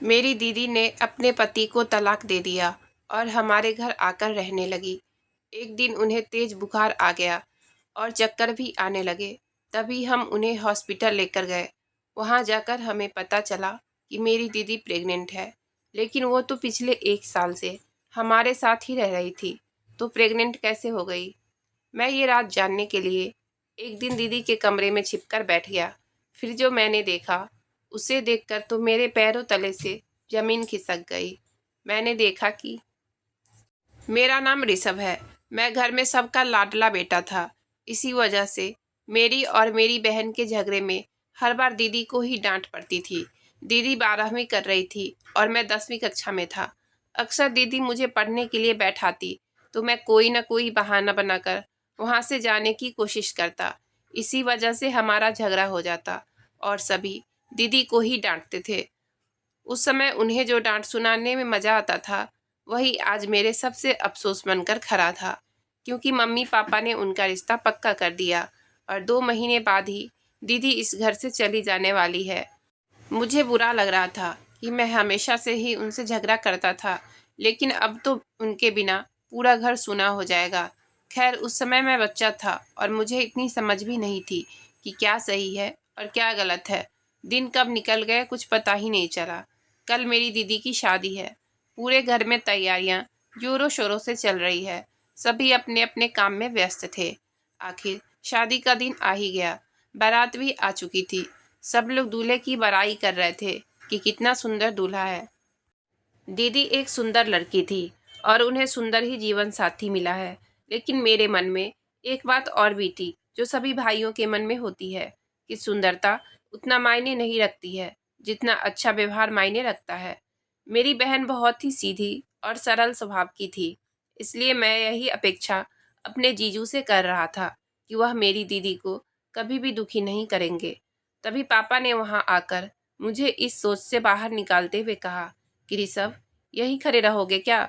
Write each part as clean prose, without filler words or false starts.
मेरी दीदी ने अपने पति को तलाक दे दिया और हमारे घर आकर रहने लगी। एक दिन उन्हें तेज बुखार आ गया और चक्कर भी आने लगे। तभी हम उन्हें हॉस्पिटल लेकर गए। वहां जाकर हमें पता चला कि मेरी दीदी प्रेग्नेंट है। लेकिन वो तो पिछले 1 साल से हमारे साथ ही रह रही थी, तो प्रेग्नेंट कैसे हो गई? मैं ये रात जानने के लिए एक दिन दीदी के कमरे में छिपकर बैठ गया। फिर जो मैंने देखा, उसे देखकर तो मेरे पैरों तले से जमीन खिसक गई। मैंने देखा कि मेरा नाम ऋषभ है। मैं घर में सबका लाडला बेटा था। इसी वजह से मेरी और मेरी बहन के झगड़े में हर बार दीदी को ही डांट पड़ती थी। दीदी 12वीं कर रही थी और मैं 10वीं कक्षा में था। अक्सर दीदी मुझे पढ़ने के लिए बैठाती तो मैं कोई न कोई बहाना बनाकर वहाँ से जाने की कोशिश करता। इसी वजह से हमारा झगड़ा हो जाता और सभी दीदी को ही डांटते थे। उस समय उन्हें जो डांट सुनाने में मज़ा आता था, वही आज मेरे सबसे अफसोस बनकर खड़ा था, क्योंकि मम्मी पापा ने उनका रिश्ता पक्का कर दिया और 2 महीने बाद ही दीदी इस घर से चली जाने वाली है। मुझे बुरा लग रहा था कि मैं हमेशा से ही उनसे झगड़ा करता था, लेकिन अब तो उनके बिना पूरा घर सूना हो जाएगा। खैर, उस समय मैं बच्चा था और मुझे इतनी समझ भी नहीं थी कि क्या सही है और क्या गलत है। दिन कब निकल गए कुछ पता ही नहीं चला। कल मेरी दीदी की शादी है। पूरे घर में तैयारियां जोरों शोरों से चल रही है। सभी अपने अपने काम में व्यस्त थे। आखिर शादी का दिन आ ही गया। बारात भी आ चुकी थी। सब लोग दूल्हे की बड़ाई कर रहे थे कि कितना सुंदर दूल्हा है। दीदी एक सुंदर लड़की थी और उन्हें सुंदर ही जीवन साथी मिला है। लेकिन मेरे मन में एक बात और भी थी, जो सभी भाइयों के मन में होती है, कि सुंदरता उतना मायने नहीं रखती है जितना अच्छा व्यवहार मायने रखता है। मेरी बहन बहुत ही सीधी और सरल स्वभाव की थी, इसलिए मैं यही अपेक्षा अपने जीजू से कर रहा था कि वह मेरी दीदी को कभी भी दुखी नहीं करेंगे। तभी पापा ने वहां आकर मुझे इस सोच से बाहर निकालते हुए कहा कि ऋषभ, यहीं खड़े रहोगे क्या?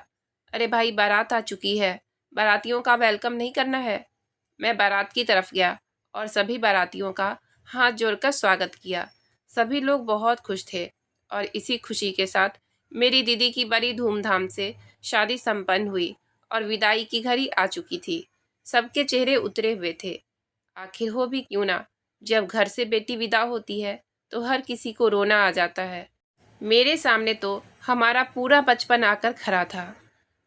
अरे भाई, बारात आ चुकी है, बारातियों का वेलकम नहीं करना है? मैं बारात की तरफ गया और सभी बारातियों का हाथ जोड़कर स्वागत किया। सभी लोग बहुत खुश थे और इसी खुशी के साथ मेरी दीदी की बड़ी धूमधाम से शादी संपन्न हुई और विदाई की घड़ी आ चुकी थी। सबके चेहरे उतरे हुए थे। आखिर हो भी क्यों ना, जब घर से बेटी विदा होती है तो हर किसी को रोना आ जाता है। मेरे सामने तो हमारा पूरा बचपन आकर खड़ा था।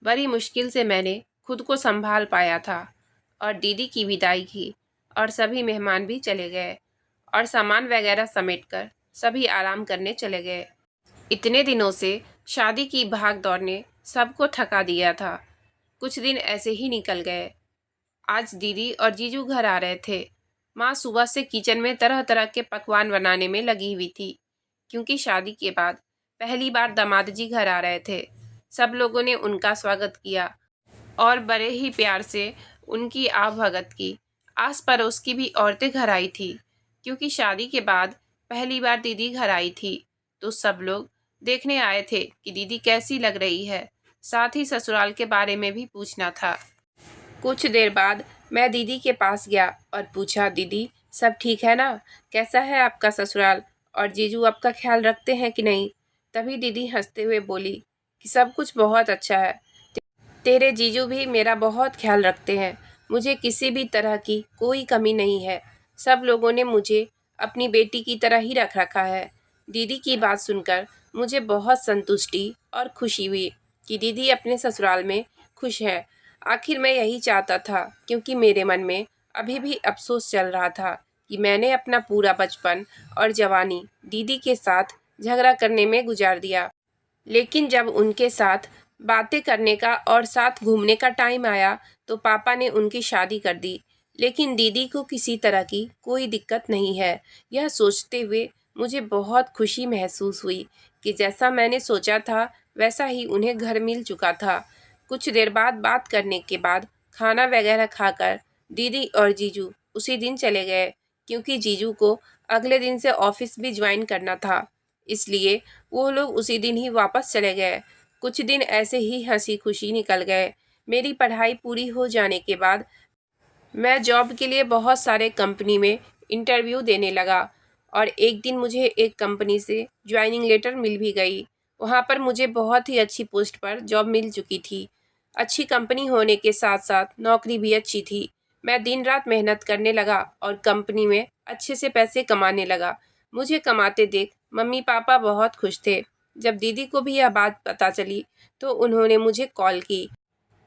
बड़ी मुश्किल से मैंने खुद को संभाल पाया था और दीदी की विदाई की और सभी मेहमान भी चले गए और सामान वगैरह समेटकर सभी आराम करने चले गए। इतने दिनों से शादी की भाग दौड़ ने सबको थका दिया था। कुछ दिन ऐसे ही निकल गए। आज दीदी और जीजू घर आ रहे थे। माँ सुबह से किचन में तरह तरह के पकवान बनाने में लगी हुई थी, क्योंकि शादी के बाद पहली बार दामाद जी घर आ रहे थे। सब लोगों ने उनका स्वागत किया और बड़े ही प्यार से उनकी आवभगत की। आस पड़ोस की भी औरतें घर आई थी, क्योंकि शादी के बाद पहली बार दीदी घर आई थी। तो सब लोग देखने आए थे कि दीदी कैसी लग रही है। साथ ही ससुराल के बारे में भी पूछना था। कुछ देर बाद मैं दीदी के पास गया और पूछा, दीदी सब ठीक है ना? कैसा है आपका ससुराल और जीजू आपका ख्याल रखते हैं कि नहीं? तभी दीदी हंसते हुए बोली कि सब कुछ बहुत अच्छा है। तेरे जीजू भी मेरा बहुत ख्याल रखते हैं। मुझे किसी भी तरह की कोई कमी नहीं है। सब लोगों ने मुझे अपनी बेटी की तरह ही रख रखा है। दीदी की बात सुनकर मुझे बहुत संतुष्टि और खुशी हुई कि दीदी अपने ससुराल में खुश है। आखिर मैं यही चाहता था, क्योंकि मेरे मन में अभी भी अफसोस चल रहा था कि मैंने अपना पूरा बचपन और जवानी दीदी के साथ झगड़ा करने में गुजार दिया। लेकिन जब उनके साथ बातें करने का और साथ घूमने का टाइम आया तो पापा ने उनकी शादी कर दी। लेकिन दीदी को किसी तरह की कोई दिक्कत नहीं है। यह सोचते हुए मुझे बहुत खुशी महसूस हुई कि जैसा मैंने सोचा था वैसा ही उन्हें घर मिल चुका था। कुछ देर बाद बात करने के बाद खाना वगैरह खाकर दीदी और जीजू उसी दिन चले गए, क्योंकि जीजू को अगले दिन से ऑफिस भी ज्वाइन करना था। इसलिए वो लोग उसी दिन ही वापस चले गए। कुछ दिन ऐसे ही हंसी खुशी निकल गए। मेरी पढ़ाई पूरी हो जाने के बाद मैं जॉब के लिए बहुत सारे कंपनी में इंटरव्यू देने लगा और एक दिन मुझे एक कंपनी से ज्वाइनिंग लेटर मिल भी गई। वहाँ पर मुझे बहुत ही अच्छी पोस्ट पर जॉब मिल चुकी थी। अच्छी कंपनी होने के साथ साथ नौकरी भी अच्छी थी। मैं दिन रात मेहनत करने लगा और कंपनी में अच्छे से पैसे कमाने लगा। मुझे कमाते देख मम्मी पापा बहुत खुश थे। जब दीदी को भी यह बात पता चली तो उन्होंने मुझे कॉल की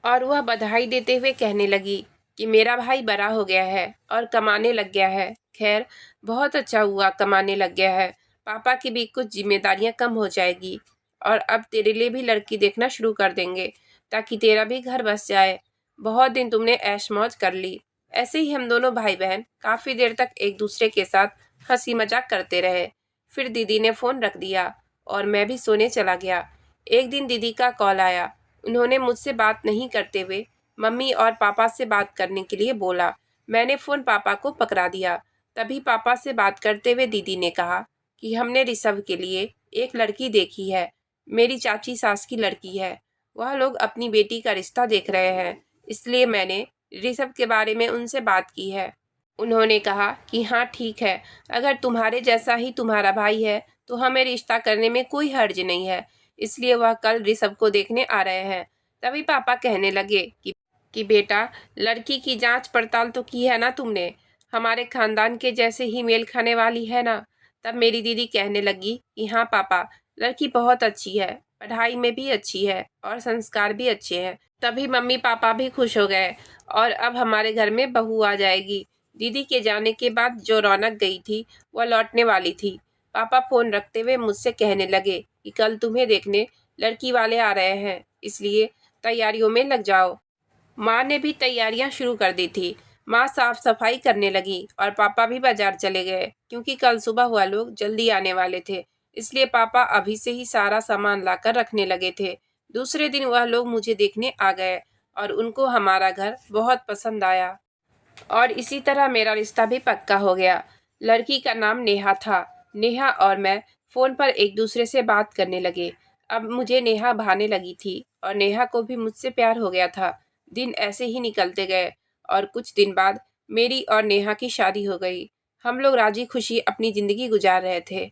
और वह बधाई देते हुए कहने लगी कि मेरा भाई बड़ा हो गया है और कमाने लग गया है। खैर, बहुत अच्छा हुआ कमाने लग गया है। पापा की भी कुछ जिम्मेदारियां कम हो जाएगी और अब तेरे लिए भी लड़की देखना शुरू कर देंगे ताकि तेरा भी घर बस जाए। बहुत दिन तुमने ऐश मौज कर ली। ऐसे ही हम दोनों भाई बहन काफ़ी देर तक एक दूसरे के साथ हंसी मजाक करते रहे। फिर दीदी ने फ़ोन रख दिया और मैं भी सोने चला गया। एक दिन दीदी का कॉल आया। उन्होंने मुझसे बात नहीं करते हुए मम्मी और पापा से बात करने के लिए बोला। मैंने फ़ोन पापा को पकड़ा दिया। तभी पापा से बात करते हुए दीदी ने कहा कि हमने ऋषभ के लिए एक लड़की देखी है। मेरी चाची सास की लड़की है। वह लोग अपनी बेटी का रिश्ता देख रहे हैं, इसलिए मैंने ऋषभ के बारे में उनसे बात की है। उन्होंने कहा कि हाँ ठीक है, अगर तुम्हारे जैसा ही तुम्हारा भाई है तो हमें रिश्ता करने में कोई हर्ज नहीं है। इसलिए वह कल ऋषभ को देखने आ रहे हैं। तभी पापा कहने लगे कि बेटा, लड़की की जांच पड़ताल तो की है ना तुमने? हमारे खानदान के जैसे ही मेल खाने वाली है ना? तब मेरी दीदी कहने लगी कि हाँ पापा, लड़की बहुत अच्छी है, पढ़ाई में भी अच्छी है और संस्कार भी अच्छे हैं। तभी मम्मी पापा भी खुश हो गए और अब हमारे घर में बहू आ जाएगी। दीदी के जाने के बाद जो रौनक गई थी वह लौटने वाली थी। पापा फ़ोन रखते हुए मुझसे कहने लगे कि कल तुम्हें देखने लड़की वाले आ रहे हैं, इसलिए तैयारियों में लग जाओ। माँ ने भी तैयारियां शुरू कर दी थी। माँ साफ सफाई करने लगी और पापा भी बाजार चले गए क्योंकि कल सुबह वह लोग जल्दी आने वाले थे। इसलिए पापा अभी से ही सारा सामान लाकर रखने लगे थे। दूसरे दिन वह लोग मुझे देखने आ गए और उनको हमारा घर बहुत पसंद आया और इसी तरह मेरा रिश्ता भी पक्का हो गया। लड़की का नाम नेहा था। नेहा और मैं फ़ोन पर एक दूसरे से बात करने लगे। अब मुझे नेहा भाने लगी थी और नेहा को भी मुझसे प्यार हो गया था। दिन ऐसे ही निकलते गए और कुछ दिन बाद मेरी और नेहा की शादी हो गई। हम लोग राजी खुशी अपनी ज़िंदगी गुजार रहे थे।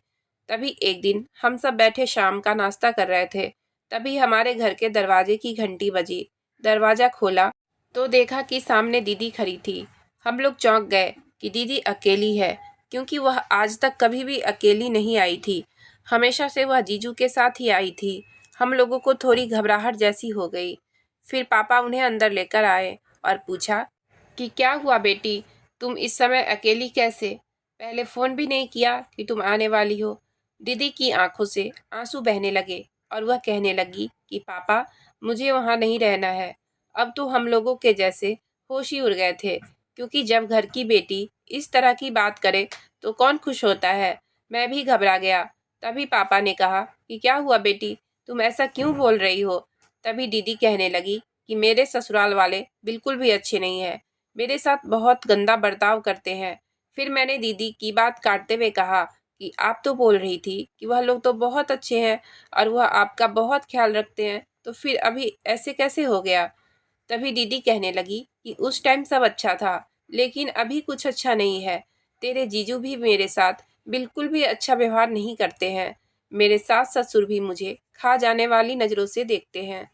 तभी एक दिन हम सब बैठे शाम का नाश्ता कर रहे थे। तभी हमारे घर के दरवाजे की घंटी बजी। दरवाज़ा खोला तो देखा कि सामने दीदी खड़ी थी। हम लोग चौंक गए कि दीदी अकेली है, क्योंकि वह आज तक कभी भी अकेली नहीं आई थी। हमेशा से वह जीजू के साथ ही आई थी। हम लोगों को थोड़ी घबराहट जैसी हो गई। फिर पापा उन्हें अंदर लेकर आए और पूछा कि क्या हुआ बेटी, तुम इस समय अकेली कैसे? पहले फ़ोन भी नहीं किया कि तुम आने वाली हो। दीदी की आंखों से आंसू बहने लगे और वह कहने लगी कि पापा, मुझे वहाँ नहीं रहना है। अब तो हम लोगों के जैसे होश ही उड़ गए थे, क्योंकि जब घर की बेटी इस तरह की बात करे तो कौन खुश होता है। मैं भी घबरा गया। तभी पापा ने कहा कि क्या हुआ बेटी, तुम ऐसा क्यों बोल रही हो? तभी दीदी कहने लगी कि मेरे ससुराल वाले बिल्कुल भी अच्छे नहीं हैं, मेरे साथ बहुत गंदा बर्ताव करते हैं। फिर मैंने दीदी की बात काटते हुए कहा कि आप तो बोल रही थी कि वह लोग तो बहुत अच्छे हैं और वह आपका बहुत ख्याल रखते हैं, तो फिर अभी ऐसे कैसे हो गया? तभी दीदी कहने लगी कि उस टाइम सब अच्छा था, लेकिन अभी कुछ अच्छा नहीं है। तेरे जीजू भी मेरे साथ बिल्कुल भी अच्छा व्यवहार नहीं करते हैं। मेरे सास ससुर भी मुझे खा जाने वाली नज़रों से देखते हैं।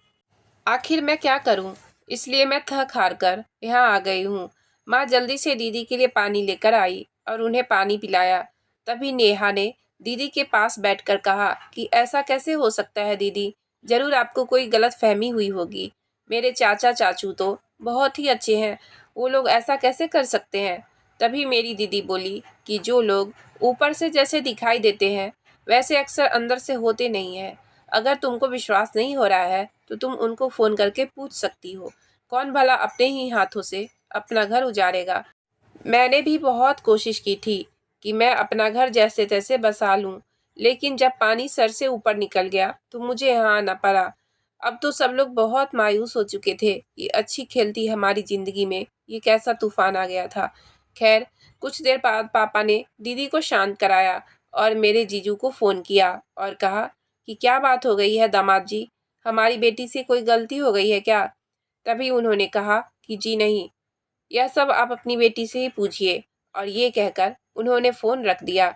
आखिर मैं क्या करूं? इसलिए मैं थक हार कर यहाँ आ गई हूँ। माँ जल्दी से दीदी के लिए पानी लेकर आई और उन्हें पानी पिलाया। तभी नेहा ने दीदी के पास बैठकर कहा कि ऐसा कैसे हो सकता है दीदी, जरूर आपको कोई गलत फहमी हुई होगी। मेरे चाचा चाचू तो बहुत ही अच्छे हैं, वो लोग ऐसा कैसे कर सकते हैं? तभी मेरी दीदी बोली कि जो लोग ऊपर से जैसे दिखाई देते हैं वैसे अक्सर अंदर से होते नहीं हैं। अगर तुमको विश्वास नहीं हो रहा है तो तुम उनको फ़ोन करके पूछ सकती हो। कौन भला अपने ही हाथों से अपना घर उजाड़ेगा? मैंने भी बहुत कोशिश की थी कि मैं अपना घर जैसे तैसे बसा लूं, लेकिन जब पानी सर से ऊपर निकल गया तो मुझे यहाँ आना पड़ा। अब तो सब लोग बहुत मायूस हो चुके थे कि अच्छी खेलती हमारी ज़िंदगी में ये कैसा तूफान आ गया था। खैर, कुछ देर बाद पापा ने दीदी को शांत कराया और मेरे जीजू को फ़ोन किया और कहा कि क्या बात हो गई है दामाद जी, हमारी बेटी से कोई गलती हो गई है क्या? तभी उन्होंने कहा कि जी नहीं, यह सब आप अपनी बेटी से ही पूछिए। और ये कहकर उन्होंने फ़ोन रख दिया।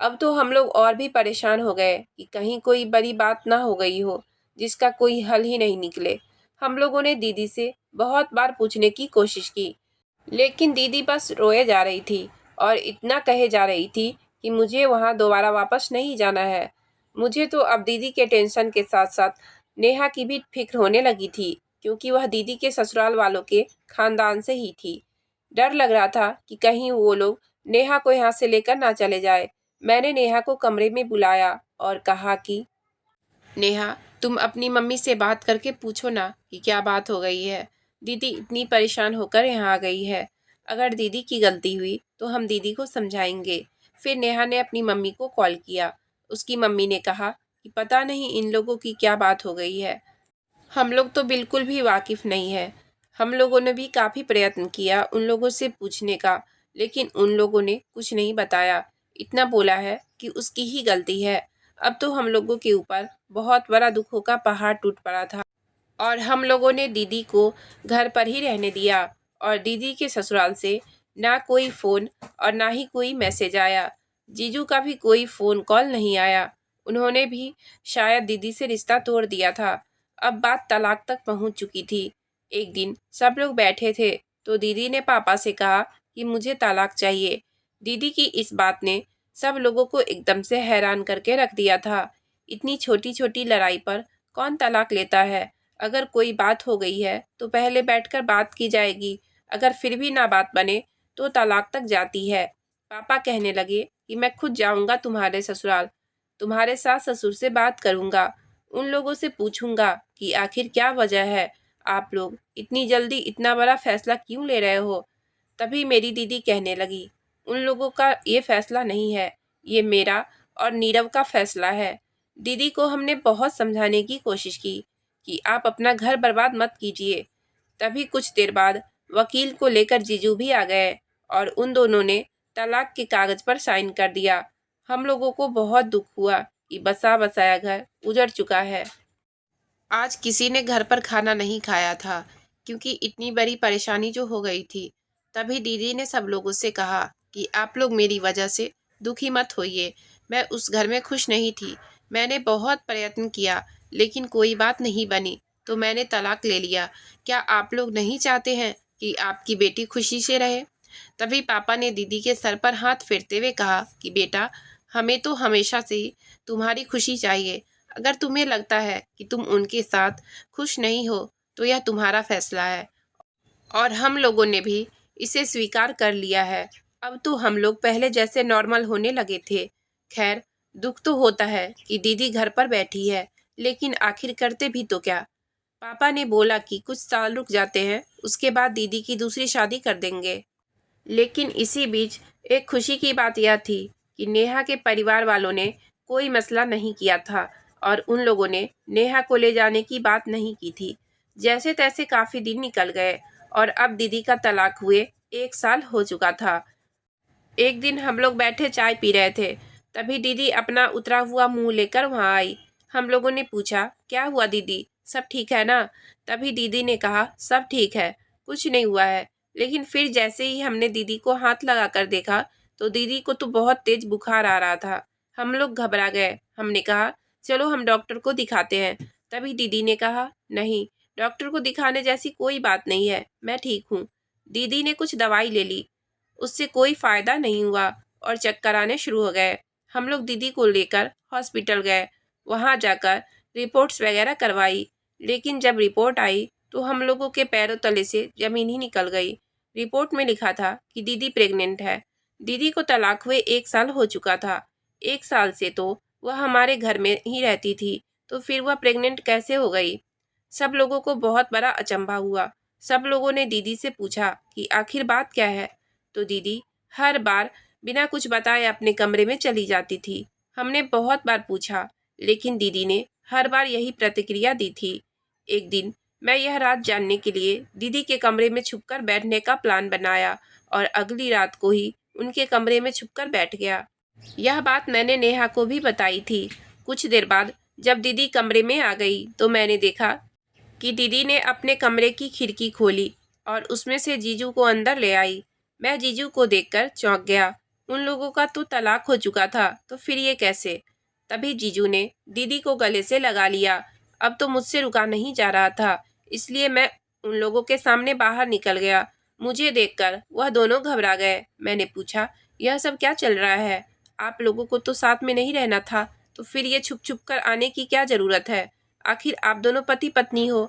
अब तो हम लोग और भी परेशान हो गए कि कहीं कोई बड़ी बात ना हो गई हो जिसका कोई हल ही नहीं निकले। हम लोगों ने दीदी से बहुत बार पूछने की कोशिश की, लेकिन दीदी बस रोए जा रही थी और इतना कहे जा रही थी कि मुझे वहाँ दोबारा वापस नहीं जाना है। मुझे तो अब दीदी के टेंशन के साथ साथ नेहा की भी फिक्र होने लगी थी, क्योंकि वह दीदी के ससुराल वालों के खानदान से ही थी। डर लग रहा था कि कहीं वो लोग नेहा को यहाँ से लेकर ना चले जाए। मैंने नेहा को कमरे में बुलाया और कहा कि नेहा, तुम अपनी मम्मी से बात करके पूछो ना कि क्या बात हो गई है। दीदी इतनी परेशान होकर यहाँ आ गई है। अगर दीदी की गलती हुई तो हम दीदी को समझाएंगे। फिर नेहा ने अपनी मम्मी को कॉल किया। उसकी मम्मी ने कहा कि पता नहीं इन लोगों की क्या बात हो गई है। हम लोग तो बिल्कुल भी वाकिफ नहीं है। हम लोगों ने भी काफ़ी प्रयत्न किया उन लोगों से पूछने का, लेकिन उन लोगों ने कुछ नहीं बताया। इतना बोला है कि उसकी ही गलती है। अब तो हम लोगों के ऊपर बहुत बड़ा दुखों का पहाड़ टूट पड़ा था और हम लोगों ने दीदी को घर पर ही रहने दिया और दीदी के ससुराल से ना कोई फ़ोन और ना ही कोई मैसेज आया। जीजू का भी कोई फ़ोन कॉल नहीं आया। उन्होंने भी शायद दीदी से रिश्ता तोड़ दिया था। अब बात तलाक तक पहुंच चुकी थी। एक दिन सब लोग बैठे थे तो दीदी ने पापा से कहा कि मुझे तलाक चाहिए। दीदी की इस बात ने सब लोगों को एकदम से हैरान करके रख दिया था। इतनी छोटी छोटी लड़ाई पर कौन तलाक लेता है? अगर कोई बात हो गई है तो पहले बैठकर बात की जाएगी। अगर फिर भी ना बात बने तो तलाक तक जाती है। पापा कहने लगे कि मैं खुद जाऊंगा तुम्हारे ससुराल, तुम्हारे सास ससुर से बात करूंगा, उन लोगों से पूछूंगा कि आखिर क्या वजह है, आप लोग इतनी जल्दी इतना बड़ा फैसला क्यों ले रहे हो। तभी मेरी दीदी कहने लगी, उन लोगों का ये फैसला नहीं है, ये मेरा और नीरव का फैसला है। दीदी को हमने बहुत समझाने की कोशिश की कि आप अपना घर बर्बाद मत कीजिए। तभी कुछ देर बाद वकील को लेकर जीजू भी आ गए और उन दोनों ने तलाक के कागज पर साइन कर दिया। हम लोगों को बहुत दुख हुआ कि बसा बसाया घर उजड़ चुका है। आज किसी ने घर पर खाना नहीं खाया था, क्योंकि इतनी बड़ी परेशानी जो हो गई थी। तभी दीदी ने सब लोगों से कहा कि आप लोग मेरी वजह से दुखी मत होइए। मैं उस घर में खुश नहीं थी। मैंने बहुत प्रयत्न किया, लेकिन कोई बात नहीं बनी, तो मैंने तलाक ले लिया। क्या आप लोग नहीं चाहते हैं कि आपकी बेटी खुशी से रहे? तभी पापा ने दीदी के सर पर हाथ फेरते हुए कहा कि बेटा, हमें तो हमेशा से ही तुम्हारी खुशी चाहिए। अगर तुम्हें लगता है कि तुम उनके साथ खुश नहीं हो तो यह तुम्हारा फैसला है और हम लोगों ने भी इसे स्वीकार कर लिया है। अब तो हम लोग पहले जैसे नॉर्मल होने लगे थे। खैर, दुख तो होता है कि दीदी घर पर बैठी है, लेकिन आखिर करते भी तो क्या। पापा ने बोला कि कुछ साल रुक जाते हैं, उसके बाद दीदी की दूसरी शादी कर देंगे। लेकिन इसी बीच एक खुशी की बात यह थी कि नेहा के परिवार वालों ने कोई मसला नहीं किया था और उन लोगों ने नेहा को ले जाने की बात नहीं की थी। जैसे तैसे काफ़ी दिन निकल गए और अब दीदी का तलाक हुए 1 साल हो चुका था। एक दिन हम लोग बैठे चाय पी रहे थे, तभी दीदी अपना उतरा हुआ मुंह लेकर वहाँ आई। हम लोगों ने पूछा, क्या हुआ दीदी, सब ठीक है ना? तभी दीदी ने कहा, सब ठीक है, कुछ नहीं हुआ है। लेकिन फिर जैसे ही हमने दीदी को हाथ लगाकर देखा तो दीदी को तो बहुत तेज बुखार आ रहा था। हम लोग घबरा गए। हमने कहा, चलो हम डॉक्टर को दिखाते हैं। तभी दीदी ने कहा, नहीं, डॉक्टर को दिखाने जैसी कोई बात नहीं है, मैं ठीक हूँ। दीदी ने कुछ दवाई ले ली, उससे कोई फ़ायदा नहीं हुआ और चक्कर आने शुरू हो गए। हम लोग दीदी को लेकर हॉस्पिटल गए। वहाँ जाकर रिपोर्ट्स वगैरह करवाई, लेकिन जब रिपोर्ट आई तो हम लोगों के पैरों तले से ज़मीन ही निकल गई। रिपोर्ट में लिखा था कि दीदी प्रेग्नेंट है। दीदी को तलाक हुए 1 साल हो चुका था। 1 साल से तो वह हमारे घर में ही रहती थी, तो फिर वह प्रेग्नेंट कैसे हो गई? सब लोगों को बहुत बड़ा अचंभा हुआ। सब लोगों ने दीदी से पूछा कि आखिर बात क्या है? तो दीदी हर बार बिना कुछ बताए अपने कमरे में चली जाती थी। हमने बहुत बार पूछा, लेकिन दीदी ने हर बार यही प्रतिक्रिया दी थी। एक दिन मैं यह रात जानने के लिए दीदी के कमरे में छुपकर बैठने का प्लान बनाया और अगली रात को ही उनके कमरे में छुपकर बैठ गया। यह बात मैंने नेहा को भी बताई थी। कुछ देर बाद जब दीदी कमरे में आ गई तो मैंने देखा कि दीदी ने अपने कमरे की खिड़की खोली और उसमें से जीजू को अंदर ले आई। मैं जीजू को देखकर चौंक गया। उन लोगों का तो तलाक हो चुका था, तो फिर ये कैसे? तभी जीजू ने दीदी को गले से लगा लिया। अब तो मुझसे रुका नहीं जा रहा था, इसलिए मैं उन लोगों के सामने बाहर निकल गया। मुझे देखकर वह दोनों घबरा गए। मैंने पूछा, यह सब क्या चल रहा है? आप लोगों को तो साथ में नहीं रहना था, तो फिर ये छुप छुप कर आने की क्या जरूरत है? आखिर आप दोनों पति पत्नी हो।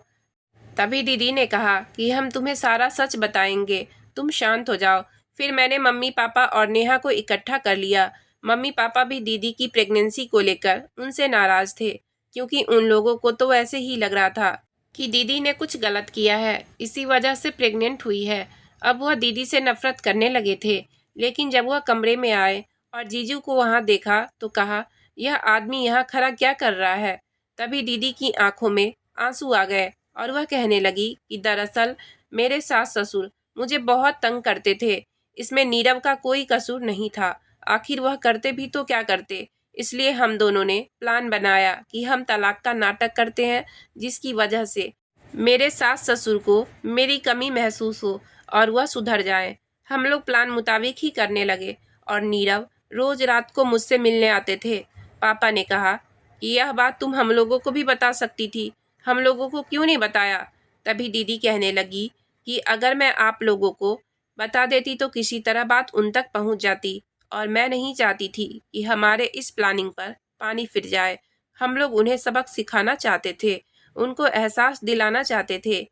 तभी दीदी ने कहा कि हम तुम्हें सारा सच बताएंगे, तुम शांत हो जाओ। फिर मैंने मम्मी पापा और नेहा को इकट्ठा कर लिया। मम्मी पापा भी दीदी की प्रेगनेंसी को लेकर उनसे नाराज थे, क्योंकि उन लोगों को तो ऐसे ही लग रहा था कि दीदी ने कुछ गलत किया है, इसी वजह से प्रेग्नेंट हुई है। अब वह दीदी से नफरत करने लगे थे। लेकिन जब वह कमरे में आए और जीजू को वहां देखा तो कहा, यह आदमी यहाँ खड़ा क्या कर रहा है? तभी दीदी की आंखों में आंसू आ गए और वह कहने लगी कि दरअसल मेरे सास ससुर मुझे बहुत तंग करते थे। इसमें नीरव का कोई कसूर नहीं था। आखिर वह करते भी तो क्या करते? इसलिए हम दोनों ने प्लान बनाया कि हम तलाक का नाटक करते हैं, जिसकी वजह से मेरे सास ससुर को मेरी कमी महसूस हो और वह सुधर जाए। हम लोग प्लान मुताबिक ही करने लगे और नीरव रोज रात को मुझसे मिलने आते थे। पापा ने कहा कि यह बात तुम हम लोगों को भी बता सकती थी, हम लोगों को क्यों नहीं बताया? तभी दीदी कहने लगी कि अगर मैं आप लोगों को बता देती तो किसी तरह बात उन तक पहुंच जाती, और मैं नहीं चाहती थी कि हमारे इस प्लानिंग पर पानी फिर जाए। हम लोग उन्हें सबक सिखाना चाहते थे, उनको एहसास दिलाना चाहते थे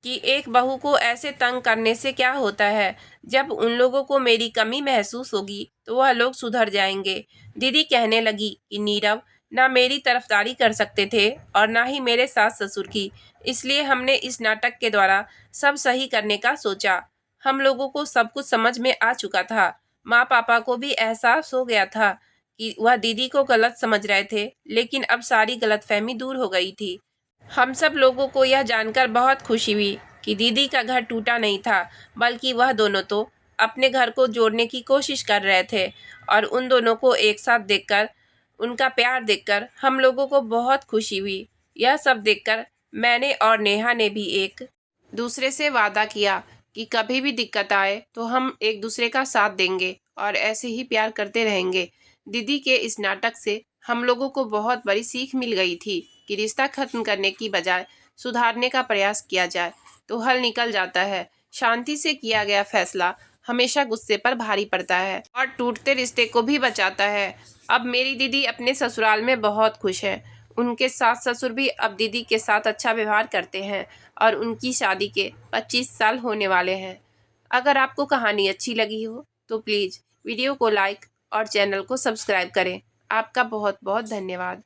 कि एक बहू को ऐसे तंग करने से क्या होता है। जब उन लोगों को मेरी कमी महसूस होगी तो वह लोग सुधर जाएंगे। दीदी कहने लगी कि नीरव ना मेरी तरफदारी कर सकते थे और ना ही मेरे सास ससुर की, इसलिए हमने इस नाटक के द्वारा सब सही करने का सोचा। हम लोगों को सब कुछ समझ में आ चुका था। माँ पापा को भी एहसास हो गया था कि वह दीदी को गलत समझ रहे थे, लेकिन अब सारी गलतफहमी दूर हो गई थी। हम सब लोगों को यह जानकर बहुत खुशी हुई कि दीदी का घर टूटा नहीं था, बल्कि वह दोनों तो अपने घर को जोड़ने की कोशिश कर रहे थे। और उन दोनों को एक साथ देखकर, उनका प्यार देखकर हम लोगों को बहुत खुशी हुई। यह सब देखकर मैंने और नेहा ने भी एक दूसरे से वादा किया कि कभी भी दिक्कत आए तो हम एक दूसरे का साथ देंगे और ऐसे ही प्यार करते रहेंगे। दीदी के इस नाटक से हम लोगों को बहुत बड़ी सीख मिल गई थी कि रिश्ता खत्म करने की बजाय सुधारने का प्रयास किया जाए तो हल निकल जाता है। शांति से किया गया फैसला हमेशा गुस्से पर भारी पड़ता है और टूटते रिश्ते को भी बचाता है। अब मेरी दीदी अपने ससुराल में बहुत खुश है। उनके सास ससुर भी अब दीदी के साथ अच्छा व्यवहार करते हैं और उनकी शादी के 25 साल होने वाले हैं। अगर आपको कहानी अच्छी लगी हो तो प्लीज़ वीडियो को लाइक और चैनल को सब्सक्राइब करें। आपका बहुत बहुत धन्यवाद।